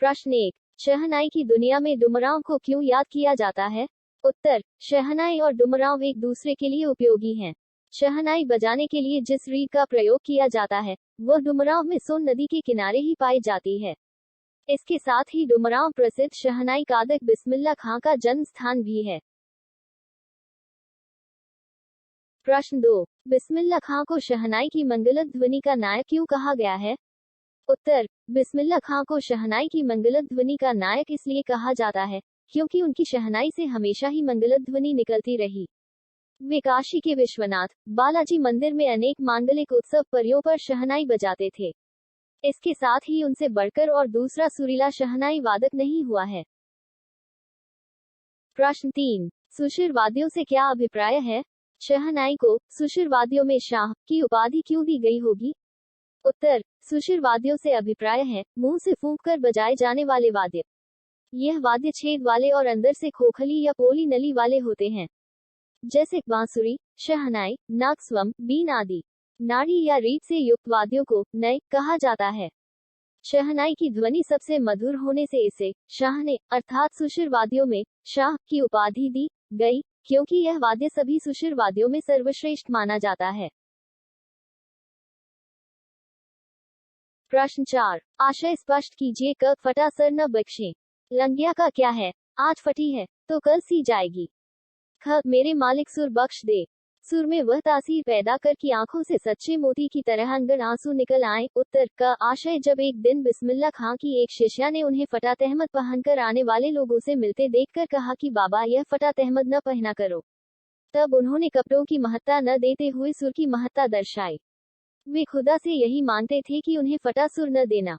प्रश्न 1। शहनाई की दुनिया में डुमरांव को क्यों याद किया जाता है? उत्तर, शहनाई और डुमरांव एक दूसरे के लिए उपयोगी हैं। शहनाई बजाने के लिए जिस रीड का प्रयोग किया जाता है, वह डुमरांव में सोन नदी के किनारे ही पाई जाती है। इसके साथ ही डुमरांव प्रसिद्ध शहनाई कादक बिस्मिल्ला खां का जन्म स्थान भी है। प्रश्न 2। बिस्मिल्ला खां को शहनाई की मंगलत ध्वनि का नायक क्यों कहा गया है? उत्तर, बिस्मिल्ला खां को शहनाई की मंगलत ध्वनि का नायक इसलिए कहा जाता है क्योंकि उनकी शहनाई से हमेशा ही मंगलत ध्वनि निकलती रही। वे काशी के विश्वनाथ बालाजी मंदिर में अनेक मांगलिक उत्सव पर्यों पर शहनाई बजाते थे। इसके साथ ही उनसे बढ़कर और दूसरा सुरीला शहनाई वादक नहीं हुआ है। प्रश्न 3। सुशिर वाद्यों से क्या अभिप्राय है? शहनाई को सुशिर वाद्यों में शाह की उपाधि क्यों दी गई होगी? उत्तर, सुशिर वाद्यों से अभिप्राय है मुंह से फूंक कर बजाए जाने वाले वाद्य। यह वाद्य छेद वाले और अंदर से खोखली या पोली नली वाले होते हैं, जैसे बांसुरी, शहनाई, नागस्वम, बीन आदि। नाड़ी या रीड से युक्त वाद्यों को नय कहा जाता है। शहनाई की ध्वनि सबसे मधुर होने से इसे शाहने अर्थात सुशिर वाद्यों में शाह की उपाधि दी गई, क्योंकि यह वाद्य सभी सुशिर वाद्यों में सर्वश्रेष्ठ माना जाता है। प्रश्न 4। आशय स्पष्ट कीजिए। क फटा सर न बख्शें। लंगिया का क्या है? आज फटी है तो कल सी जाएगी। ख मेरे मालिक सुर बख्श दे। सुर में वह तासीर पैदा कर कि आंखों से सच्चे मोती की तरह अनगढ़ आंसू निकल आए। उत्तर, क आशय जब एक दिन बिस्मिल्ला खां की एक शिष्या ने उन्हें फटा तहमद पहनकर आने वाले लोगों से मिलते देखकर कहा कि बाबा यह फटा तहमद न पहना करो, तब उन्होंने कपड़ों की महत्ता न देते हुए सुर की महत्ता दर्शाई। वे खुदा से यही मानते थे कि उन्हें फटा सुर न देना,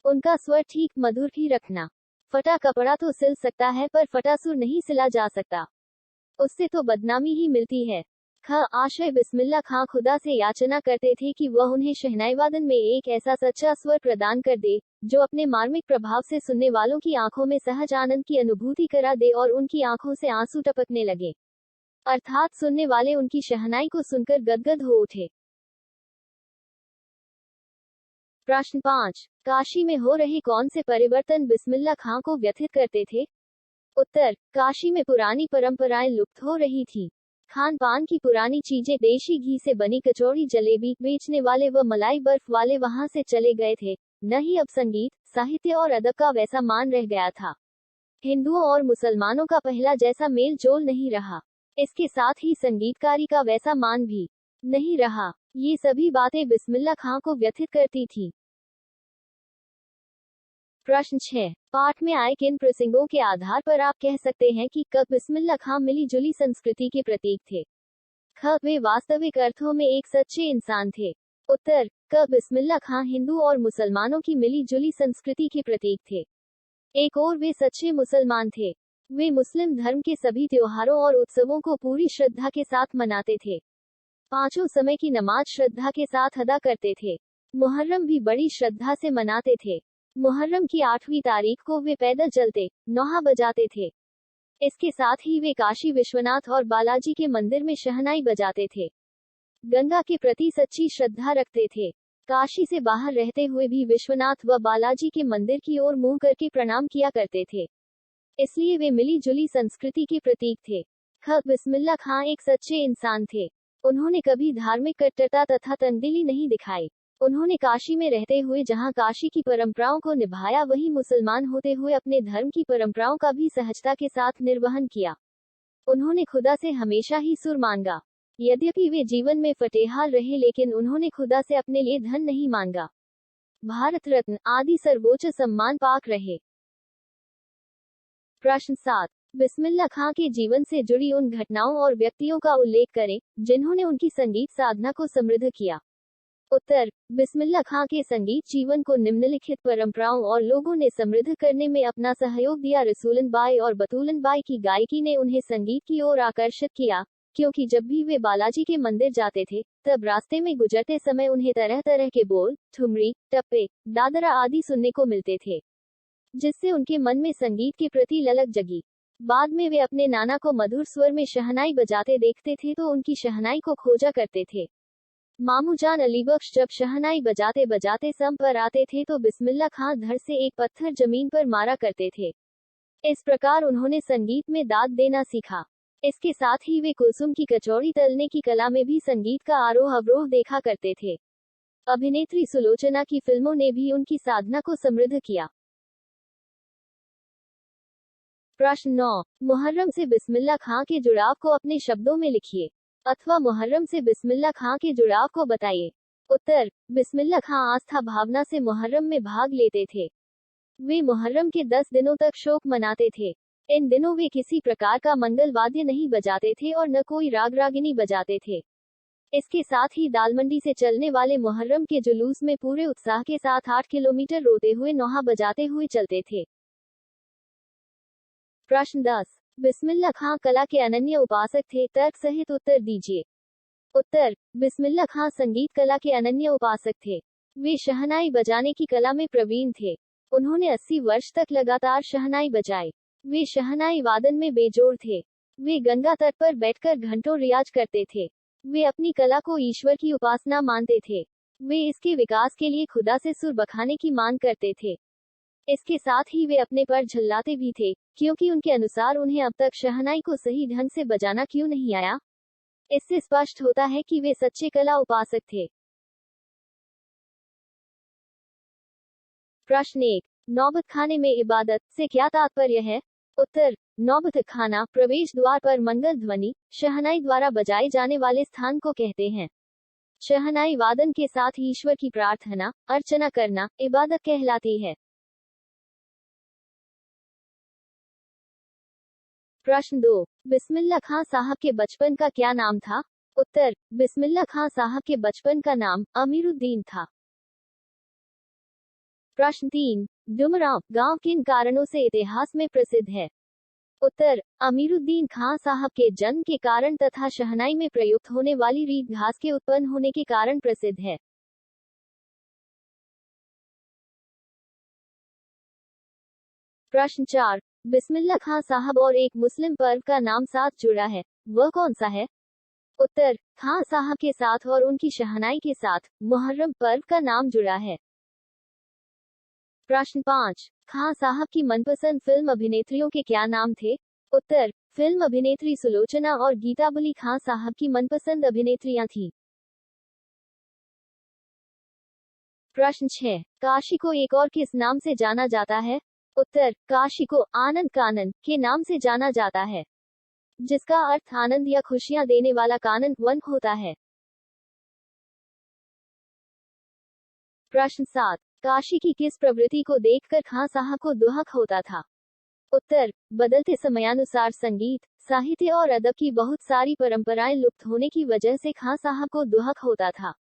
उनका स्वर ठीक मधुर ही रखना। फटा कपड़ा तो सिल सकता है पर फटा सुर नहीं सिला जा सकता, उससे तो बदनामी ही मिलती है। ख आशय बिस्मिल्ला खां खुदा से याचना करते थे कि वह उन्हें शहनाई वादन में एक ऐसा सच्चा स्वर प्रदान कर दे जो अपने मार्मिक प्रभाव से सुनने वालों की आंखों में सहज आनंद की अनुभूति करा दे और उनकी आंखों से आंसू टपकने लगे, अर्थात सुनने वाले उनकी शहनाई को सुनकर गदगद हो उठे। प्रश्न 5। काशी में हो रहे कौन से परिवर्तन बिस्मिल्ला खां को व्यथित करते थे? उत्तर, काशी में पुरानी परंपराएं लुप्त हो रही थी। खान पान की पुरानी चीजें, देशी घी से बनी कचौड़ी, जलेबी बेचने वाले व मलाई बर्फ वाले वहां से चले गए थे। न ही अब संगीत, साहित्य और अदब का वैसा मान रह गया था। हिंदुओं और मुसलमानों का पहला जैसा मेल जोल नहीं रहा। इसके साथ ही संगीतकारी का वैसा मान भी नहीं रहा। ये सभी बातें बिस्मिल्ला खां को व्यथित करती थी। प्रश्न 6। पाठ में आए किन प्रसंगों के आधार पर आप कह सकते हैं कि क बिस्मिल्ला खां मिली जुली संस्कृति के प्रतीक थे? ख वे वास्तविक अर्थों में एक सच्चे इंसान थे। उत्तर, क बिस्मिल्ला खां हिंदू और मुसलमानों की मिली जुली संस्कृति के प्रतीक थे। एक और वे सच्चे मुसलमान थे। वे मुस्लिम धर्म के सभी त्योहारों और उत्सवों को पूरी श्रद्धा के साथ मनाते थे। पांचों समय की नमाज श्रद्धा के साथ अदा करते थे। मुहर्रम भी बड़ी श्रद्धा से मनाते थे। मुहर्रम की 8वीं तारीख को वे पैदल चलते, नौहा बजाते थे। इसके साथ ही वे काशी विश्वनाथ और बालाजी के मंदिर में शहनाई बजाते थे। गंगा के प्रति सच्ची श्रद्धा रखते थे। काशी से बाहर रहते हुए भी विश्वनाथ व बालाजी के मंदिर की ओर मुंह करके प्रणाम किया करते थे। इसलिए वे मिली जुली संस्कृति के प्रतीक थे। ख बिस्मिल्ला खां एक सच्चे इंसान थे। उन्होंने कभी धार्मिक कट्टरता तथा तंगदिली नहीं दिखाई। उन्होंने काशी में रहते हुए जहां काशी की परंपराओं को निभाया, वहीं मुसलमान होते हुए अपने धर्म की परंपराओं का भी सहजता के साथ निर्वहन किया। उन्होंने खुदा से हमेशा ही सुर मांगा। यद्यपि वे जीवन में फटेहाल रहे, लेकिन उन्होंने खुदा से अपने लिए धन नहीं मांगा। भारत रत्न आदि सर्वोच्च सम्मान पाक रहे। प्रश्न 7। बिस्मिल्ला खां के जीवन से जुड़ी उन घटनाओं और व्यक्तियों का उल्लेख करें जिन्होंने उनकी संगीत साधना को समृद्ध किया। उत्तर, बिस्मिल्ला खां के संगीत जीवन को निम्नलिखित परंपराओं और लोगों ने समृद्ध करने में अपना सहयोग दिया। रसूलन बाई और बतूलन बाई की गायकी ने उन्हें संगीत की ओर आकर्षित किया, क्योंकि जब भी वे बालाजी के मंदिर जाते थे, तब रास्ते में गुजरते समय उन्हें तरह तरह के बोल, ठुमरी, टप्पे, दादरा आदि सुनने को मिलते थे, जिससे उनके मन में संगीत के प्रति ललक जगी। बाद में वे अपने नाना को मधुर स्वर में शहनाई बजाते देखते थे तो उनकी शहनाई को खोजा करते थे। मामूजान अली बख्श जब शहनाई बजाते बजाते सम पर आते थे तो बिस्मिल्लाह खां धड़ से एक पत्थर जमीन पर मारा करते थे। इस प्रकार उन्होंने संगीत में दाद देना सीखा। इसके साथ ही वे कुलसुम की कचौड़ी तलने की कला में भी संगीत का आरोह अवरोह देखा करते थे। अभिनेत्री सुलोचना की फिल्मों ने भी उनकी साधना को समृद्ध किया। प्रश्न 9। मुहर्रम से बिस्मिल्लाह खां के जुड़ाव को अपने शब्दों में लिखिए, अथवा मुहर्रम से बिस्मिल्लाह खां के जुड़ाव को बताइए। उत्तर। बिस्मिल्लाह खां आस्था भावना से मुहर्रम में भाग लेते थे। वे मुहर्रम के 10 दिनों तक शोक मनाते थे। इन दिनों वे किसी प्रकार का मंगल वाद्य नहीं बजाते थे और न कोई राग रागिनी बजाते थे। इसके साथ ही दालमंडी से चलने वाले मुहर्रम के जुलूस में पूरे उत्साह के साथ 8 किलोमीटर रोते हुए नौहा बजाते हुए चलते थे। प्रश्न 10। बिस्मिल्लाह खां कला के अनन्य उपासक थे, तर्क सहित उत्तर दीजिए। उत्तर। बिस्मिल्लाह खां संगीत कला के अनन्य उपासक थे। वे शहनाई बजाने की कला में प्रवीण थे। उन्होंने 80 वर्ष तक लगातार शहनाई बजाई। वे शहनाई वादन में बेजोड़ थे। वे गंगा तट पर बैठकर घंटों रियाज करते थे। वे अपनी कला को ईश्वर की उपासना मानते थे। वे इसके विकास के लिए खुदा से सुर बखाने की मांग करते थे। इसके साथ ही वे अपने पर झल्लाते भी थे, क्योंकि उनके अनुसार उन्हें अब तक शहनाई को सही ढंग से बजाना क्यों नहीं आया। इससे स्पष्ट होता है कि वे सच्चे कला उपासक थे। प्रश्न 1। नौबत खाने में इबादत से क्या तात्पर्य है। उत्तर। नौबत खाना प्रवेश द्वार पर मंगल ध्वनि शहनाई द्वारा बजाए जाने वाले स्थान को कहते हैं। शहनाई वादन के साथ ईश्वर की प्रार्थना अर्चना करना इबादत कहलाती है। प्रश्न 2। बिस्मिल्लाह खां साहब के बचपन का क्या नाम था। उत्तर। बिस्मिल्लाह खां साहब के बचपन का नाम अमीरुद्दीन था। प्रश्न 3। डुमरांव गांव किन कारणों से इतिहास में प्रसिद्ध है। उत्तर। अमीरुद्दीन खां साहब के जन्म के कारण तथा शहनाई में प्रयुक्त होने वाली रीत घास के उत्पन्न होने के कारण प्रसिद्ध है। प्रश्न 4। बिस्मिल्लाह खां साहब और एक मुस्लिम पर्व का नाम साथ जुड़ा है, वह कौन सा है। उत्तर। खां साहब के साथ और उनकी शहनाई के साथ मुहर्रम पर्व का नाम जुड़ा है। प्रश्न 5। खां साहब की मनपसंद फिल्म अभिनेत्रियों के क्या नाम थे। उत्तर। फिल्म अभिनेत्री सुलोचना और गीताबुली खां साहब की मनपसंद अभिनेत्रियां थीं। प्रश्न 6। काशी को एक और किस नाम से जाना जाता है। उत्तर। काशी को आनंद कानन के नाम से जाना जाता है, जिसका अर्थ आनंद या खुशियां देने वाला कानन वन होता है। प्रश्न 7। काशी की किस प्रवृत्ति को देखकर खां साहब को दुहक होता था। उत्तर। बदलते समयानुसार संगीत साहित्य और अदब की बहुत सारी परंपराएं लुप्त होने की वजह से खां साहब को दुहक होता था।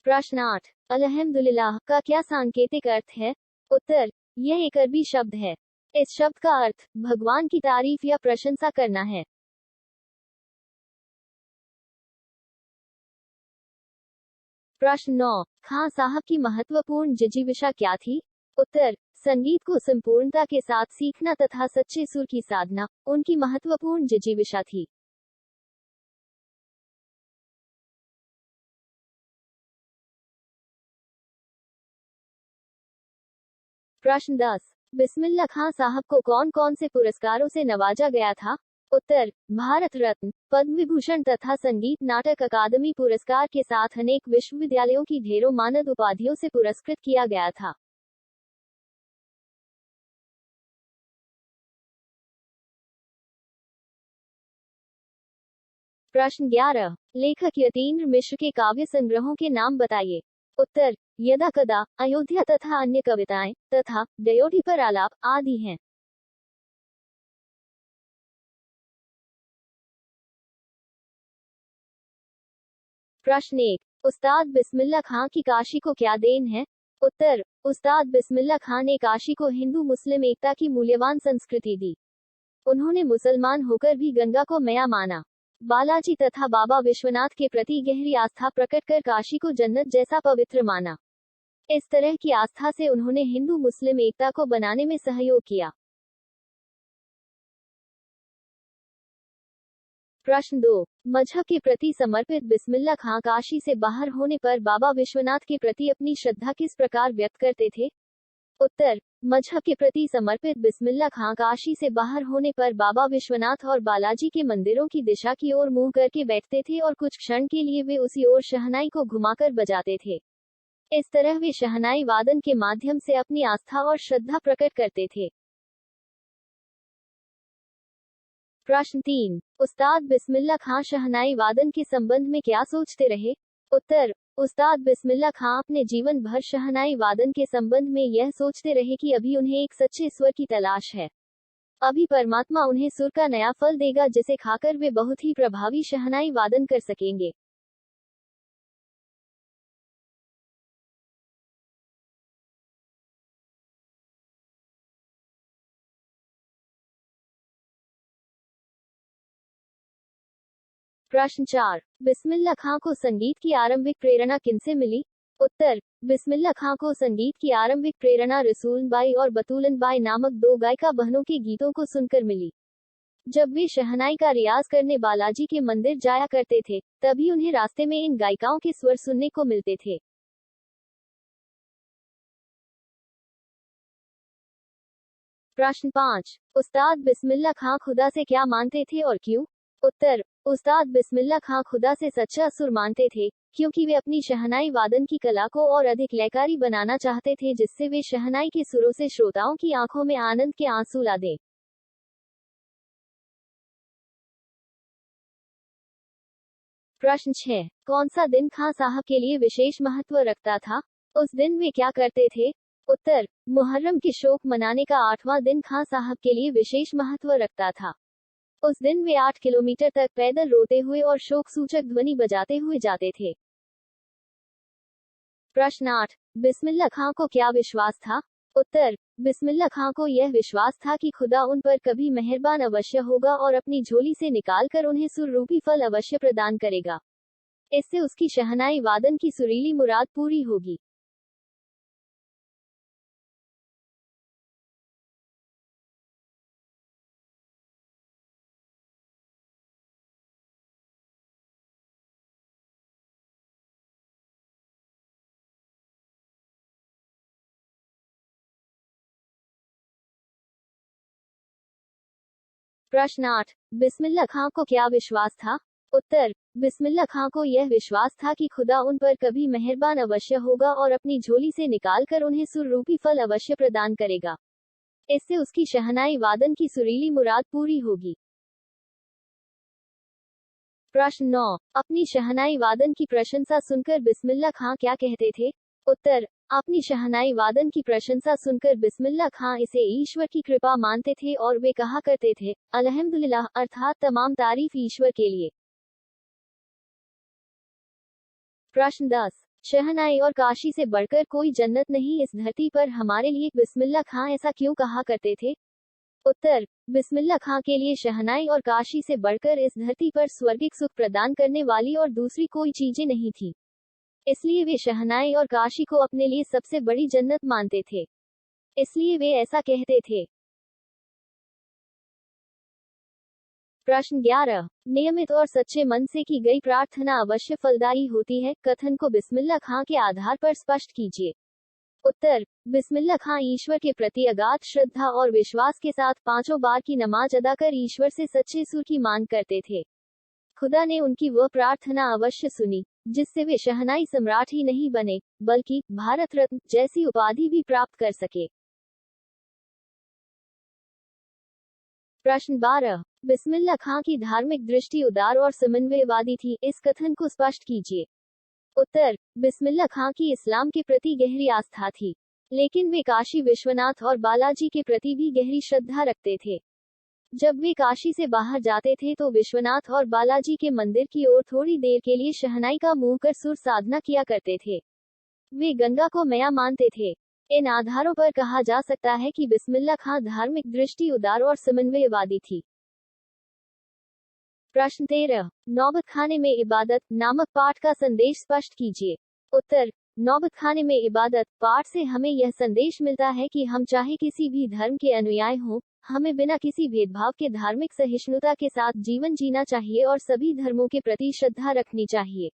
प्रश्न 8। अल्हम्दुलिल्लाह का क्या सांकेतिक अर्थ है। उत्तर। यह एक अरबी शब्द है। इस शब्द का अर्थ भगवान की तारीफ या प्रशंसा करना है। प्रश्न 9। खां साहब की महत्वपूर्ण जिजीविषा क्या थी। उत्तर। संगीत को संपूर्णता के साथ सीखना तथा सच्चे सुर की साधना उनकी महत्वपूर्ण जिजीविषा थी। प्रश्न 10। बिस्मिल्लाह खां साहब को कौन कौन से पुरस्कारों से नवाजा गया था। उत्तर। भारत रत्न पद्म विभूषण तथा संगीत नाटक अकादमी पुरस्कार के साथ अनेक विश्वविद्यालयों की ढेरों मानद उपाधियों से पुरस्कृत किया गया था। प्रश्न 11। लेखक यतीन्द्र मिश्र के काव्य संग्रहों के नाम बताइए। उत्तर। यदा कदा अयोध्या तथा अन्य कविताएं तथा डयोढ़ी पर आलाप आदि हैं। प्रश्न 1। उस्ताद बिस्मिल्लाह खां की काशी को क्या देन है। उत्तर। उस्ताद बिस्मिल्लाह खां ने काशी को हिंदू मुस्लिम एकता की मूल्यवान संस्कृति दी। उन्होंने मुसलमान होकर भी गंगा को मैया माना। बालाजी तथा बाबा विश्वनाथ के प्रति गहरी आस्था प्रकट कर काशी को जन्नत जैसा पवित्र माना। इस तरह की आस्था से उन्होंने हिंदू मुस्लिम एकता को बनाने में सहयोग किया। प्रश्न 2। मजहब के प्रति समर्पित बिस्मिल्लाह खां काशी से बाहर होने पर बाबा विश्वनाथ के प्रति अपनी श्रद्धा किस प्रकार व्यक्त करते थे? उत्तर। मजहब के प्रति समर्पित बिस्मिल्लाह खां काशी से बाहर होने पर बाबा विश्वनाथ और बालाजी के मंदिरों की दिशा की ओर मुंह करके बैठते थे और कुछ क्षण के लिए वे उसी ओर शहनाई को घुमाकर बजाते थे। इस तरह वे शहनाई वादन के माध्यम से अपनी आस्था और श्रद्धा प्रकट करते थे। प्रश्न 3। उस्ताद बिस्मिल्लाह खां शहनाई वादन के संबंध में क्या सोचते रहे? उत्तर। उस्ताद बिस्मिल्लाह खां अपने जीवन भर शहनाई वादन के संबंध में यह सोचते रहे कि अभी उन्हें एक सच्चे स्वर की तलाश है। अभी परमात्मा उन्हें सुर का नया फल देगा जिसे खाकर वे बहुत ही प्रभावी शहनाई वादन कर सकेंगे। प्रश्न 4। बिस्मिल्लाह खां को संगीत की आरंभिक प्रेरणा किनसे मिली? उत्तर। बिस्मिल्लाह खां को संगीत की आरंभिक प्रेरणा रसूलबाई और बतूलनबाई नामक दो गायिका बहनों के गीतों को सुनकर मिली। जब वे शहनाई का रियाज करने बालाजी के मंदिर जाया करते थे, तभी उन्हें रास्ते में इन गायिकाओं के स्वर सुनने को मिलते थे। प्रश्न 5। उस्ताद बिस्मिल्लाह खां खुदा से क्या मानते थे और क्यों? उत्तर। उस्ताद बिस्मिल्लाह खां खुदा से सच्चा सुर मानते थे, क्योंकि वे अपनी शहनाई वादन की कला को और अधिक लयकारी बनाना चाहते थे जिससे वे शहनाई के सुरों से श्रोताओं की आंखों में आनंद के आंसू ला दें। प्रश्न 6। कौन सा दिन खां साहब के लिए विशेष महत्व रखता था? उस दिन वे क्या करते थे? उत्तर। मुहर्रम के शोक मनाने का 8वां दिन खां साहब के लिए विशेष महत्व रखता था। उस दिन वे 8 किलोमीटर तक पैदल रोते हुए और शोक सूचक ध्वनि बजाते हुए जाते थे। प्रश्न 8। बिस्मिल्लाह खां को क्या विश्वास था? उत्तर। बिस्मिल्लाह खां को यह विश्वास था कि खुदा उन पर कभी मेहरबान अवश्य होगा और अपनी झोली से निकालकर उन्हें सुर रूपी फल अवश्य प्रदान करेगा। इससे उसकी शहनाई वादन की सुरीली मुराद पूरी होगी। प्रश्न 8। बिस्मिल्लाह खां को क्या विश्वास था? उत्तर। बिस्मिल्लाह खां को यह विश्वास था कि खुदा उन पर कभी मेहरबान अवश्य होगा और अपनी झोली से निकालकर उन्हें सुर रूपी फल अवश्य प्रदान करेगा। इससे उसकी शहनाई वादन की सुरीली मुराद पूरी होगी। प्रश्न 9। अपनी शहनाई वादन की प्रशंसा सुनकर बिस्मिल्लाह खां क्या कहते थे? उत्तर। अपनी शहनाई वादन की प्रशंसा सुनकर बिस्मिल्लाह खां इसे ईश्वर की कृपा मानते थे और वे कहा करते थे, अल्हम्दुलिल्लाह, अर्थात तमाम तारीफ ईश्वर के लिए। प्रश्न 10। शहनाई और काशी से बढ़कर कोई जन्नत नहीं इस धरती पर हमारे लिए बिस्मिल्लाह खां ऐसा क्यों कहा करते थे? उत्तर। बिस्मिल्लाह खां के लिए शहनाई और काशी से बढ़कर इस धरती पर स्वर्गिक सुख प्रदान करने वाली और दूसरी कोई चीजें नहीं थी। इसलिए वे शहनाई और काशी को अपने लिए सबसे बड़ी जन्नत मानते थे। इसलिए वे ऐसा कहते थे। प्रश्न 11। नियमित और सच्चे मन से की गई प्रार्थना अवश्य फलदायी होती है, कथन को बिस्मिल्लाह खां के आधार पर स्पष्ट कीजिए। उत्तर। बिस्मिल्लाह खां ईश्वर के प्रति अगाध श्रद्धा और विश्वास के साथ 5 बार की नमाज अदा कर ईश्वर से सच्चे सुर की मांग करते थे। खुदा ने उनकी वह प्रार्थना अवश्य सुनी, जिससे वे शहनाई सम्राट ही नहीं बने, बल्कि भारत रत्न जैसी उपाधि भी प्राप्त कर सके। प्रश्न 12। बिस्मिल्लाह खां की धार्मिक दृष्टि उदार और समन्वयवादी थी, इस कथन को स्पष्ट कीजिए। उत्तर। बिस्मिल्लाह खां की इस्लाम के प्रति गहरी आस्था थी, लेकिन वे काशी विश्वनाथ और बालाजी के प्रति भी गहरी श्रद्धा रखते थे। जब वे काशी से बाहर जाते थे तो विश्वनाथ और बालाजी के मंदिर की ओर थोड़ी देर के लिए शहनाई का मुंह कर सुर साधना किया करते थे। वे गंगा को मैया मानते थे। इन आधारों पर कहा जा सकता है कि बिस्मिल्लाह खां धार्मिक दृष्टि उदार और समन्वयवादी थी। प्रश्न 13। नौबत खाने में इबादत नामक पाठ का संदेश स्पष्ट कीजिए। उत्तर। नौबत खाने में इबादत पाठ से हमें यह संदेश मिलता है कि हम चाहे किसी भी धर्म के अनुयायी हों, हमें बिना किसी भेदभाव के धार्मिक सहिष्णुता के साथ जीवन जीना चाहिए और सभी धर्मों के प्रति श्रद्धा रखनी चाहिए।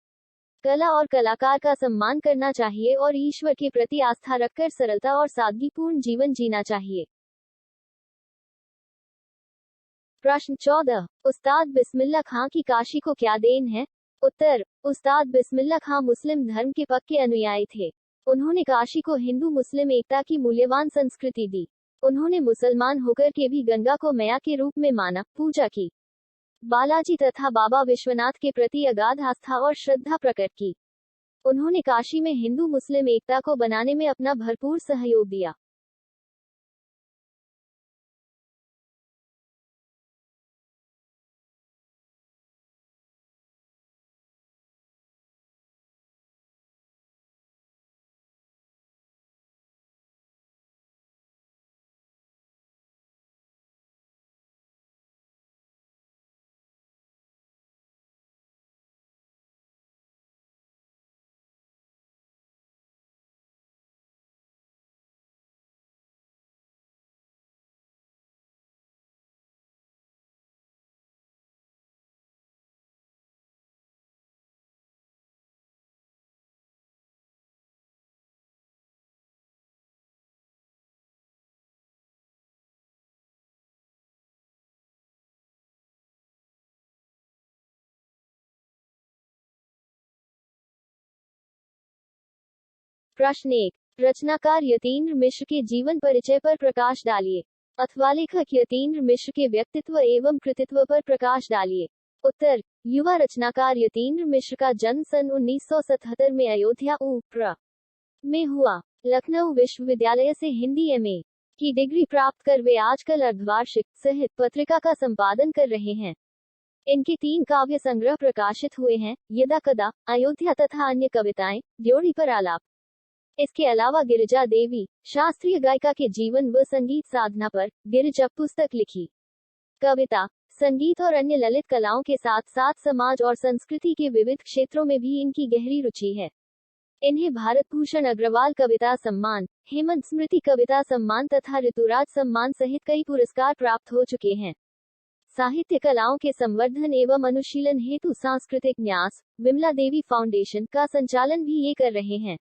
कला और कलाकार का सम्मान करना चाहिए और ईश्वर के प्रति आस्था रखकर सरलता और सादगीपूर्ण जीवन जीना चाहिए। प्रश्न 14। उस्ताद बिस्मिल्लाह खां की काशी को क्या देन है? उत्तर। उस्ताद बिस्मिल्लाह खां मुस्लिम धर्म के पक्के अनुयायी थे। उन्होंने काशी को हिंदू मुस्लिम एकता की मूल्यवान संस्कृति दी। उन्होंने मुसलमान होकर के भी गंगा को मैया के रूप में माना, पूजा की। बालाजी तथा बाबा विश्वनाथ के प्रति अगाध आस्था और श्रद्धा प्रकट की। उन्होंने काशी में हिंदू मुस्लिम एकता को बनाने में अपना भरपूर सहयोग दिया। प्रश्न 1। रचनाकार यतीन्द्र मिश्र के जीवन परिचय पर प्रकाश डालिए, अथवा लेखक यतीन्द्र मिश्र के व्यक्तित्व एवं कृतित्व पर प्रकाश डालिए। उत्तर। युवा रचनाकार यतीन्द्र मिश्र का जन्म सन 1977 में अयोध्या प्र में हुआ। लखनऊ विश्वविद्यालय से हिंदी एमए की डिग्री प्राप्त कर वे आजकल अर्धवार्षिक सहित पत्रिका का संपादन कर रहे हैं। इनके 3 काव्य संग्रह प्रकाशित हुए हैं, यदा कदा, अयोध्या तथा अन्य कविताएं, ड्योढ़ी पर आलाप। इसके अलावा गिरिजा देवी, शास्त्रीय गायिका के जीवन व संगीत साधना पर गिरिजा पुस्तक लिखी। कविता, संगीत और अन्य ललित कलाओं के साथ साथ समाज और संस्कृति के विविध क्षेत्रों में भी इनकी गहरी रुचि है। इन्हें भारत भूषण अग्रवाल कविता सम्मान, हेमंत स्मृति कविता सम्मान तथा ऋतुराज सम्मान सहित कई पुरस्कार प्राप्त हो चुके हैं। साहित्य कलाओं के संवर्धन एवं अनुशीलन हेतु सांस्कृतिक न्यास, विमला देवी फाउंडेशन का संचालन भी ये कर रहे हैं।